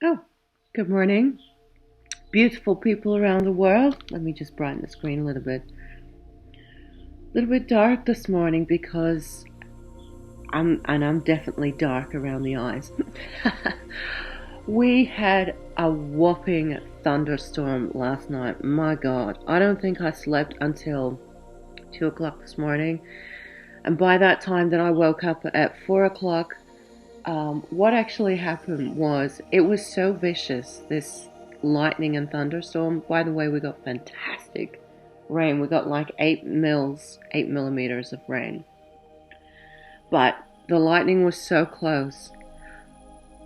Oh, good morning. Beautiful people around the world. Let me just brighten the screen a little bit. A little bit dark this morning because I'm definitely dark around the eyes. We had a whopping thunderstorm last night. My God, I don't think I slept until 2 o'clock this morning. And by that time that I woke up at 4 o'clock, what actually happened was it was so vicious, this lightning and thunderstorm. By the way, we got fantastic rain. We got like 8 millimeters of rain. But the lightning was so close.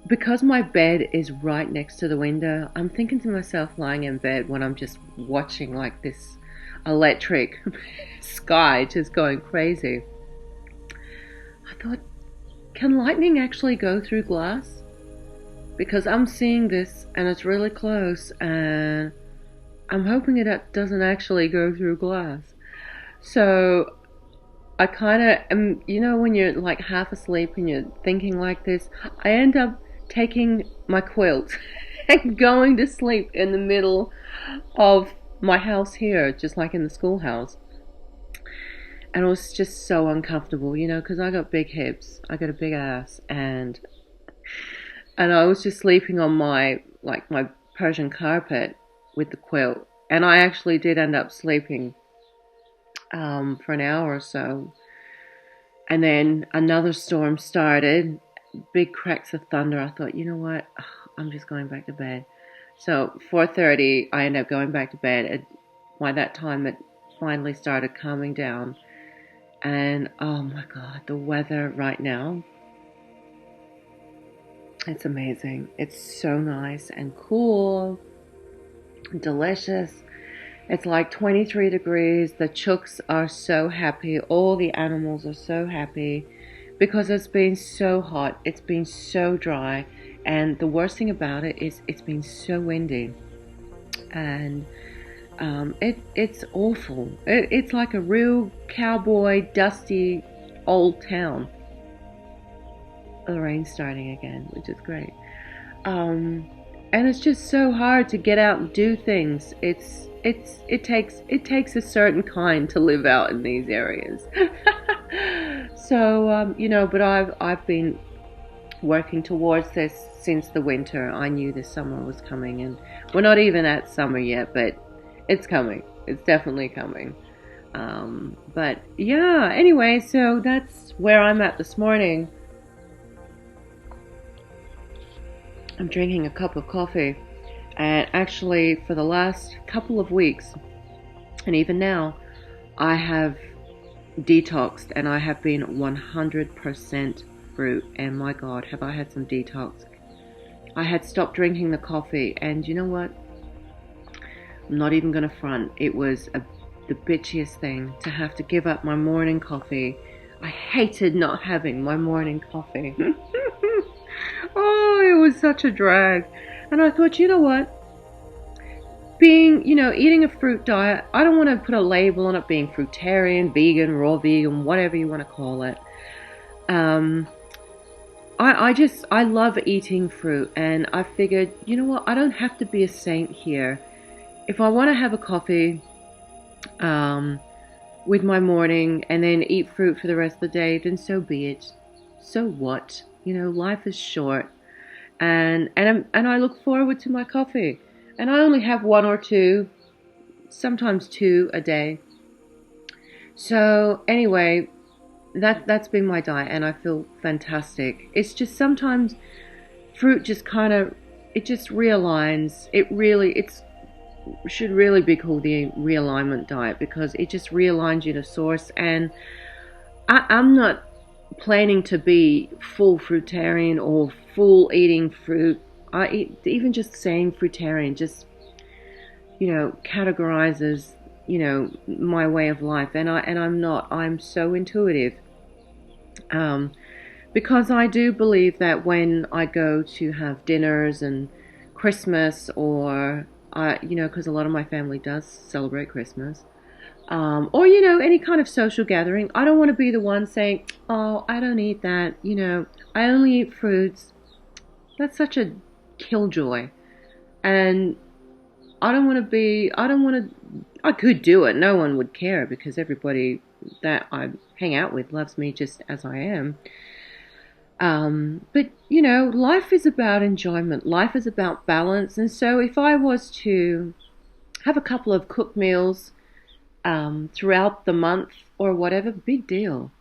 Because my bed is right next to the window, I'm thinking to myself lying in bed when I'm just watching like this electric sky just going crazy. I thought, can lightning actually go through glass? Because I'm seeing this and it's really close, and I'm hoping it doesn't actually go through glass. So I kind of am, when you're like half asleep and you're thinking like this, I end up taking my quilt and going to sleep in the middle of my house here, just like in the schoolhouse. And it was just so uncomfortable, because I got big hips, I got a big ass, and I was just sleeping on my Persian carpet with the quilt, and I actually did end up sleeping for an hour or so, and then another storm started, big cracks of thunder. I thought, you know what, I'm just going back to bed. So 4:30, I ended up going back to bed. By that time, it finally started calming down, and oh my God, the weather right now. It's amazing. It's so nice and cool, delicious. It's like 23 degrees. The chooks are so happy. All the animals are so happy because it's been so hot. It's been so dry. And the worst thing about it is it's been so windy. And it's awful. It's like a real cowboy, dusty old town. The rain's starting again, which is great. Um, and it's just so hard to get out and do things. It takes a certain kind to live out in these areas. So but I've been working towards this since the winter. I knew this summer was coming, and we're not even at summer yet, but it's coming. It's definitely coming. But yeah, anyway, so that's where I'm at this morning. I'm drinking a cup of coffee, and actually, for the last couple of weeks, and even now, I have detoxed and I have been 100% fruit. And my God, have I had some detox? I had stopped drinking the coffee, and you know what? I'm not even gonna front. It was the bitchiest thing to have to give up my morning coffee. I hated not having my morning coffee. Oh, it was such a drag. And I thought, you know what? Eating a fruit diet, I don't want to put a label on it being fruitarian, vegan, raw vegan, whatever you want to call it. Um, I love eating fruit, and I figured, you know what? I don't have to be a saint here. If I want to have a coffee, um, with my morning and then eat fruit for the rest of the day, then so be it. So what? Life is short, and I look forward to my coffee. And I only have one or two, sometimes two a day. So anyway, that's been my diet, and I feel fantastic. It's just sometimes fruit just kind of it just realigns. It's should really be called the realignment diet because it just realigns you to source. And I'm not planning to be full fruitarian or full eating fruit. I eat, even just saying fruitarian just categorizes my way of life, and I'm not. I'm so intuitive. Um, because I do believe that when I go to have dinners and Christmas, or because a lot of my family does celebrate Christmas, or any kind of social gathering, I don't want to be the one saying, "Oh, I don't eat that." I only eat fruits. That's such a killjoy. And I don't want to, I could do it. No one would care because everybody that I hang out with loves me just as I am. But you know, life is about enjoyment. Life is about balance. And so if I was to have a couple of cooked meals throughout the month or whatever, big deal.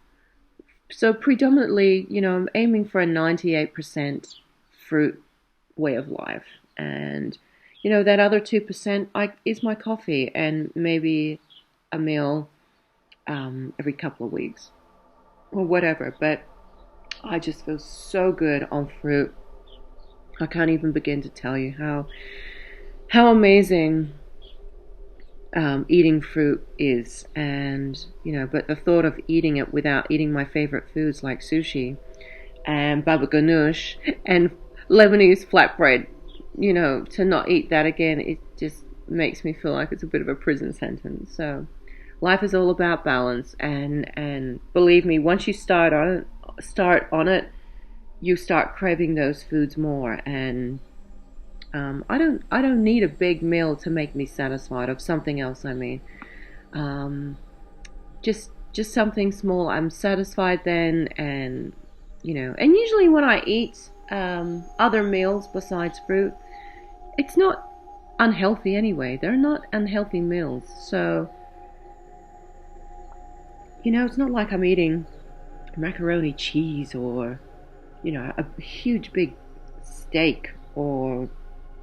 So predominantly, you know, I'm aiming for a 98% fruit way of life. And, you know, that other 2% is my coffee and maybe a meal every couple of weeks or whatever. But I just feel so good on fruit. I can't even begin to tell you how amazing eating fruit is. And you know, but the thought of eating it without eating my favorite foods like sushi and baba ganoush and Lebanese flatbread, you know, to not eat that again, it just makes me feel like it's a bit of a prison sentence. So life is all about balance, and believe me, once you start on it, you start craving those foods more. And I don't need a big meal to make me satisfied of something else. I mean, um, just something small. I'm satisfied then, and you know. And usually when I eat other meals besides fruit, it's not unhealthy anyway. They're not unhealthy meals. So you know, it's not like I'm eating macaroni cheese or you know a huge big steak or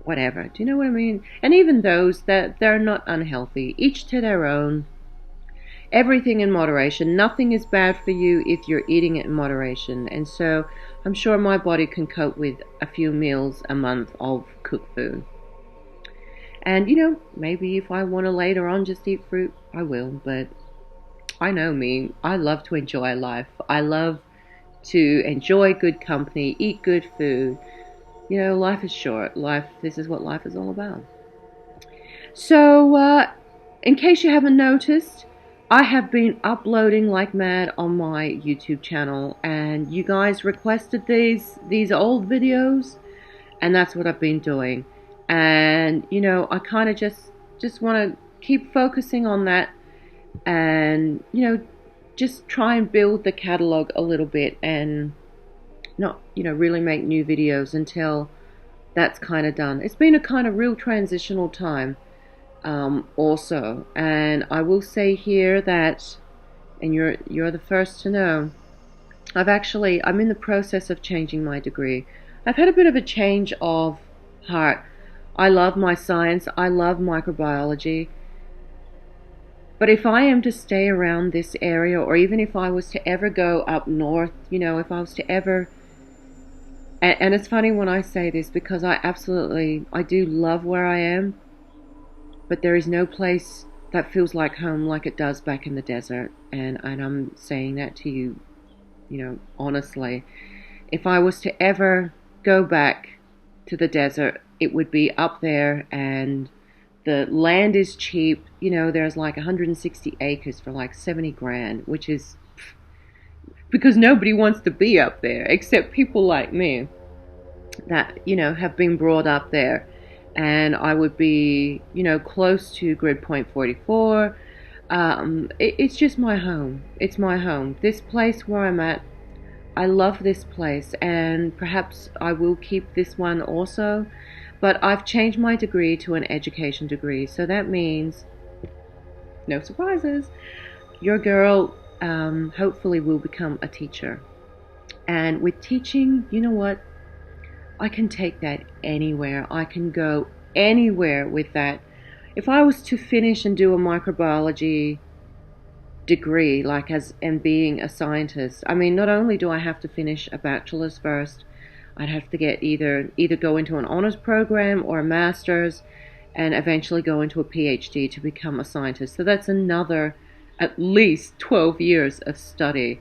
whatever. Do you know what I mean? And even those that they're not unhealthy, each to their own. Everything in moderation. Nothing is bad for you if you're eating it in moderation. And so I'm sure my body can cope with a few meals a month of cooked food. And you know, maybe if I want to later on just eat fruit, I will. But I know me. I love to enjoy life. I love to enjoy good company, eat good food. You know, life is short. This is what life is all about. So, in case you haven't noticed, I have been uploading like mad on my YouTube channel, and you guys requested these old videos, and that's what I've been doing. And you know, I kind of just want to keep focusing on that, and you know, just try and build the catalog a little bit, and not you know really make new videos until that's kind of done. It's been a kind of real transitional time also. And I will say here that, and you're the first to know, I'm in the process of changing my degree. I've had a bit of a change of heart. I love my science. I love microbiology. But if I am to stay around this area, or even if I was to ever go up north, you know, if I was to ever, and it's funny when I say this because I do love where I am, but there is no place that feels like home like it does back in the desert. And I'm saying that to you, you know, honestly. If I was to ever go back to the desert, it would be up there, and the land is cheap. You know, there's like 160 acres for like 70 grand, which is because nobody wants to be up there except people like me that, you know, have been brought up there. And I would be, you know, close to grid point 44. It's just my home. It's my home. This place where I'm at, I love this place, and perhaps I will keep this one also. But I've changed my degree to an education degree, so that means, no surprises, your girl hopefully will become a teacher. And with teaching, you know what? I can take that anywhere. I can go anywhere with that. If I was to finish and do a microbiology degree, like as and being a scientist, I mean, not only do I have to finish a bachelor's first, I'd have to get either go into an honors program or a master's, and eventually go into a PhD to become a scientist. So that's another at least 12 years of study.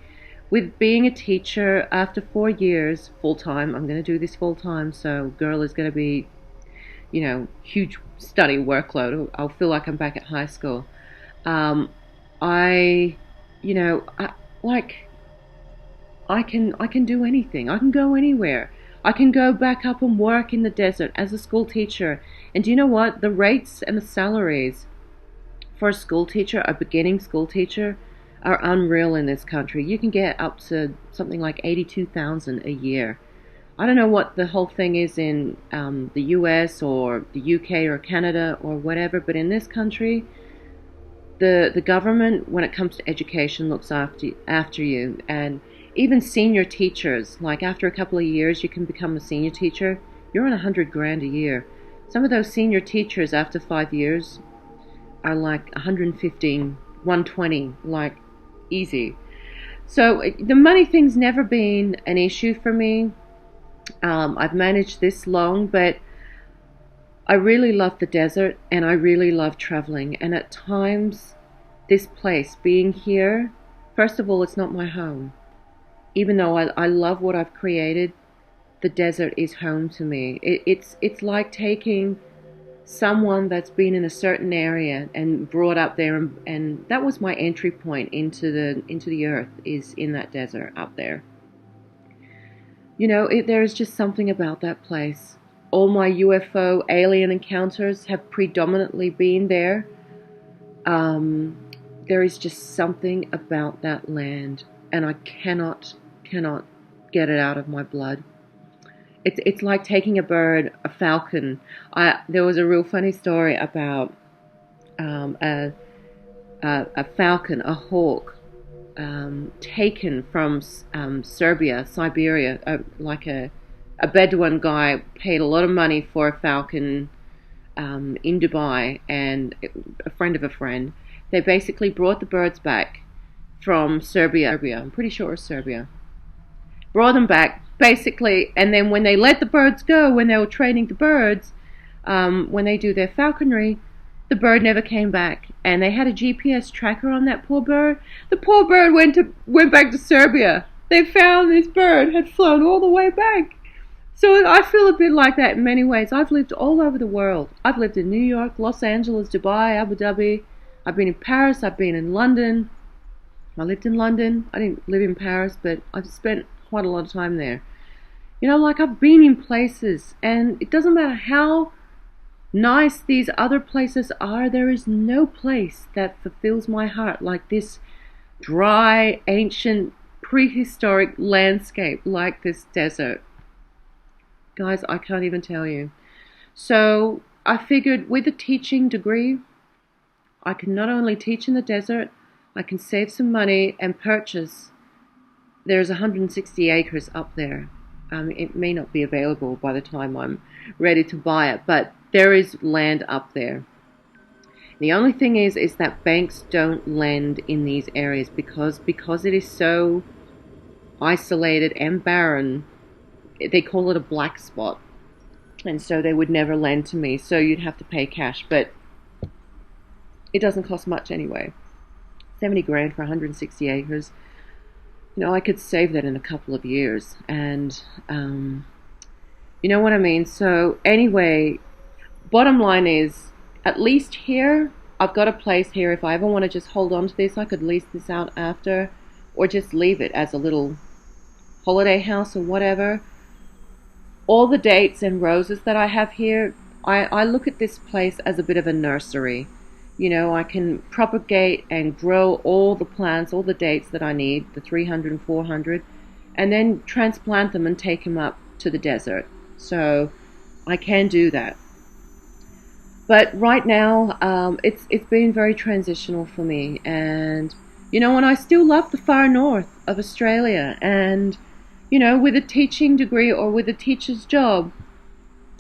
With being a teacher, after 4 years full time, I'm going to do this full time, so girl is going to be, you know, huge study workload. I'll feel like I'm back at high school. Um, I, you know, like I can do anything. I can go anywhere. I can go back up and work in the desert as a school teacher. And do you know what? The rates and the salaries for a school teacher, a beginning school teacher, are unreal in this country. You can get up to something like 82,000 a year. I don't know what the whole thing is in the US or the UK or Canada or whatever, but in this country, the government, when it comes to education, looks after you. And even senior teachers, like after a couple of years, you can become a senior teacher. You're on 100 grand a year. Some of those senior teachers after 5 years are like 115, 120, like easy. So the money thing's never been an issue for me. I've managed this long, but I really love the desert and I really love traveling. And at times, this place, being here, first of all, it's not my home. Even though I love what I've created, the desert is home to me. It's like taking someone that's been in a certain area and brought up there, and that was my entry point into the earth, is in that desert up there. You know, there's just something about that place. All my UFO alien encounters have predominantly been there. There is just something about that land, and I cannot get it out of my blood. It's like taking a bird, a falcon. There was a real funny story about a falcon, a hawk, taken from Serbia, Siberia. Like a Bedouin guy paid a lot of money for a falcon in Dubai, and a friend of a friend. They basically brought the birds back from Serbia. I'm pretty sure it was Serbia. Brought them back, basically, and then when they let the birds go, when they were training the birds, when they do their falconry, the bird never came back, and they had a GPS tracker on that poor bird. The poor bird went back to Serbia. They found this bird had flown all the way back. So I feel a bit like that in many ways. I've lived all over the world. I've lived in New York, Los Angeles, Dubai, Abu Dhabi. I've been in Paris. I've been in London. I lived in London. I didn't live in Paris, but I've spent quite a lot of time there. You know, like, I've been in places, and it doesn't matter how nice these other places are, there is no place that fulfills my heart like this dry, ancient, prehistoric landscape like this desert. Guys, I can't even tell you. So I figured with a teaching degree, I can not only teach in the desert, I can save some money and purchase. There's 160 acres up there. It may not be available by the time I'm ready to buy it, but there is land up there. The only thing is that banks don't lend in these areas because it is so isolated and barren. They call it a black spot, and so they would never lend to me. So you'd have to pay cash, but it doesn't cost much anyway. 70 grand for 160 acres. You know, I could save that in a couple of years, and you know what I mean. So anyway, bottom line is, at least here, I've got a place here. If I ever want to just hold on to this, I could lease this out after, or just leave it as a little holiday house or whatever. All the dates and roses that I have here, I look at this place as a bit of a nursery. You know, I can propagate and grow all the plants, all the dates that I need, the 300 and 400, and then transplant them and take them up to the desert. So I can do that. But right now, it's been very transitional for me. And, you know, and I still love the far north of Australia. And, you know, with a teaching degree or with a teacher's job,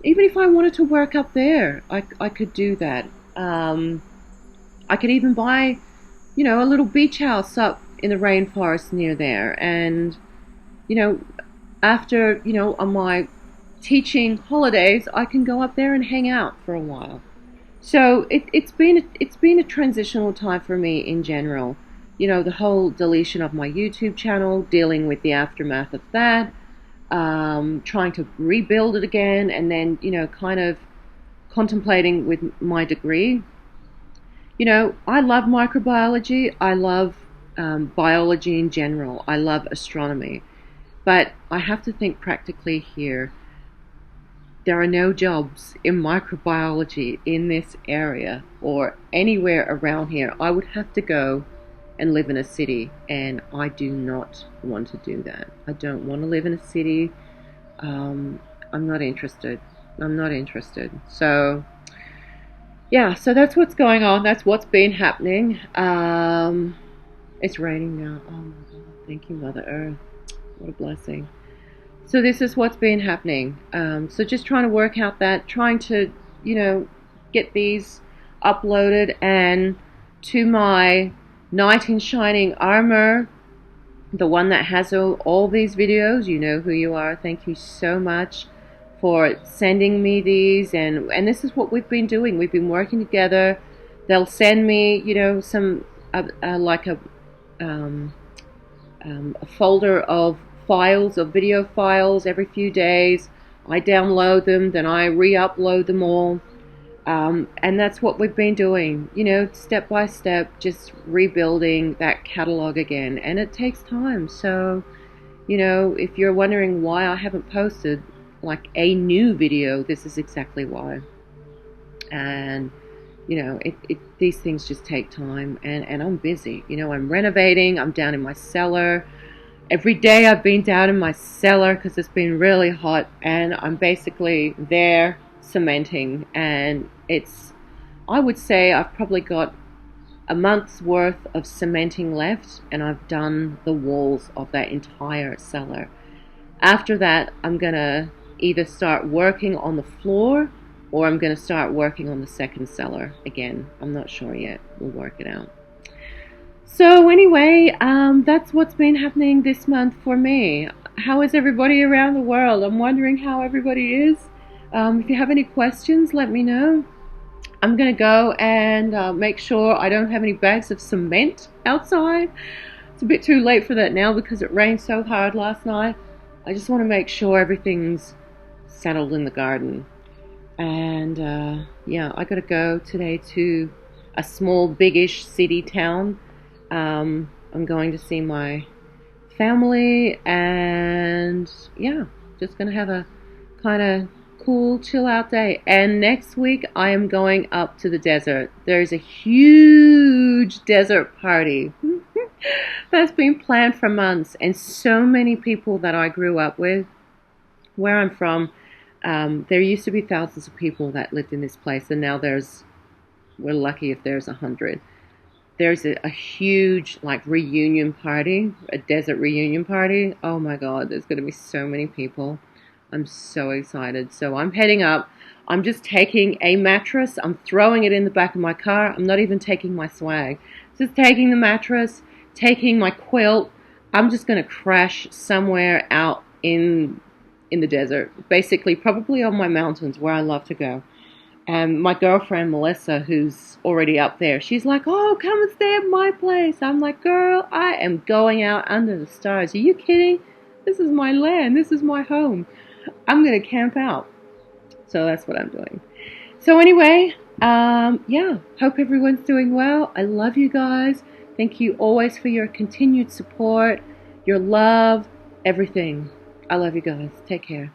even if I wanted to work up there, I could do that. I could even buy, you know, a little beach house up in the rainforest near there. And, you know, after, you know, on my teaching holidays, I can go up there and hang out for a while. So it's been a transitional time for me in general. You know, the whole deletion of my YouTube channel, dealing with the aftermath of that, trying to rebuild it again, and then, you know, kind of contemplating with my degree. You know, I love microbiology. I love biology in general. I love astronomy. But I have to think practically here. there are no jobs in microbiology in this area or anywhere around here. I would have to go and live in a city, and I do not want to do that. I don't want to live in a city. I'm not interested. I'm not interested. So yeah, so that's what's going on. That's what's been happening. It's raining now. Oh my God, thank you, Mother Earth. What a blessing. So this is what's been happening. So just trying to work out that, trying to, get these uploaded, and to my knight in shining armor, the one that has all these videos, you know who you are. Thank you so much for sending me these, and this is what we've been doing. We've been working together. They'll send me, some like a folder of files, of video files every few days. I download them, then I re-upload them all, and that's what we've been doing, step by step, just rebuilding that catalog again, and it takes time. So, if you're wondering why I haven't posted like a new video, this is exactly why. And these things just take time, and I'm busy. I'm renovating. I'm down in my cellar. Every day I've been down in my cellar because it's been really hot, and I'm basically there cementing, and I would say I've probably got a month's worth of cementing left, and I've done the walls of that entire cellar. After that, I'm gonna either start working on the floor, or I'm gonna start working on the second cellar again. I'm not sure yet. We'll work it out. So anyway, that's what's been happening this month for me. How is everybody around the world? I'm wondering how everybody is. If you have any questions, let me know. I'm going to go and make sure I don't have any bags of cement outside. It's a bit too late for that now because it rained so hard last night. I just want to make sure everything's settled in the garden. And yeah, I got to go today to a small, big-ish city town. I'm going to see my family, and yeah, just gonna have a kind of cool, chill out day. And next week I am going up to the desert. There's a huge desert party that's been planned for months, and so many people that I grew up with. Where I'm from, there used to be thousands of people that lived in this place, and now we're lucky if there's 100. There's a huge reunion party, a desert reunion party. Oh my God, there's going to be so many people. I'm so excited. So I'm heading up. I'm just taking a mattress. I'm throwing it in the back of my car. I'm not even taking my swag. Just taking the mattress, taking my quilt. I'm just going to crash somewhere out in the desert. Basically, probably on my mountains where I love to go. And my girlfriend, Melissa, who's already up there, she's like, oh, come and stay at my place. I'm like, girl, I am going out under the stars. Are you kidding? This is my land. This is my home. I'm going to camp out. So that's what I'm doing. So anyway, yeah, hope everyone's doing well. I love you guys. Thank you always for your continued support, your love, everything. I love you guys. Take care.